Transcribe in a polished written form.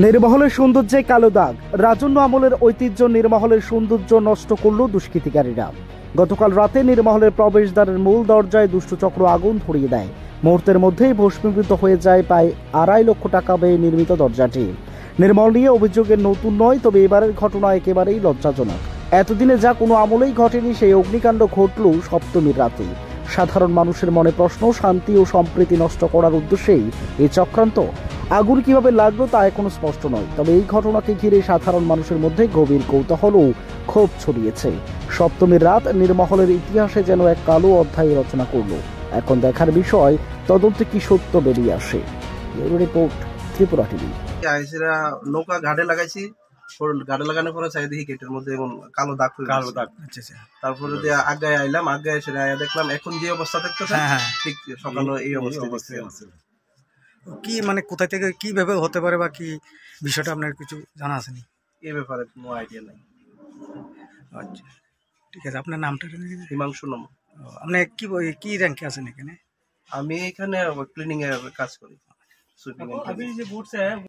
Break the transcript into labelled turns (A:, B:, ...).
A: নির্মহলের সৌন্দর্যে কালো দাগ। রাজন্য আমলের ঐতিহ্য নির্মহলের সৌন্দর্য নষ্ট করল দুষ্কৃতিকারীরা। গতকাল রাতে নির্মহলের প্রবেশদ্বারের মূল দরজায় দুষ্টচক্র আগুন ধরিয়ে দেয়। মুহূর্তের মধ্যেই ভস্মীভূত হয়ে যায় প্রায় 2.5 লক্ষ টাকা ব্যয়ে নির্মিত দরজাটি। নির্মল নিয়ে অভিযোগের নতুন নয়, তবে এবারের ঘটনা একেবারেই লজ্জাজনক। এতদিনে যা কোনো আমলেই ঘটেনি সেই অগ্নিকাণ্ড ঘটল সপ্তমীর রাতে। সাধারণ মানুষের মনে প্রশ্ন, শান্তি ও সম্প্রীতি নষ্ট করার উদ্দেশ্যেই এই চক্রান্ত। আগুন কিভাবে লাগলো তা এখনো স্পষ্ট নয়, তবে এই ঘটনাকে ঘিরে সাধারণ মানুষের মধ্যে গভীর কৌতূহল ও ক্ষোভ ছড়িয়েছে। সপ্তমীর রাত নির্মহলের ইতিহাসে যেন এক কালো অধ্যায় রচনা করলো। এখন দেখার বিষয়, তদন্তে কি সত্য বেরিয়ে আসে। Report, Tripura TV.
B: নৌকা ঘাটে লাগাইছি, ঘাটে লাগানোর পরে চাই দেখি গেটের মধ্যে এবং কালো দাগ। তারপরে আগায় আইলাম, আগায় এসে দেখলাম এখন যে অবস্থা দেখতেছে ঠিক সকালে এই অবস্থা দেখতে।
C: কি মানে কোথায় থেকে কিভাবে হতে পারে বা কি বিষয়টা আপনার কিছু জানা আছে নি?
B: এই ব্যাপারে কোনো আইডিয়া নাই।
C: আচ্ছা, ঠিক আছে। আপনার নামটা?
B: হিমাংশু নাম।
C: আপনি কি র্যাঙ্কে আছেন এখানে?
B: আমি এখানে ক্লিনিং এর কাজ করি, সুইপিং এর।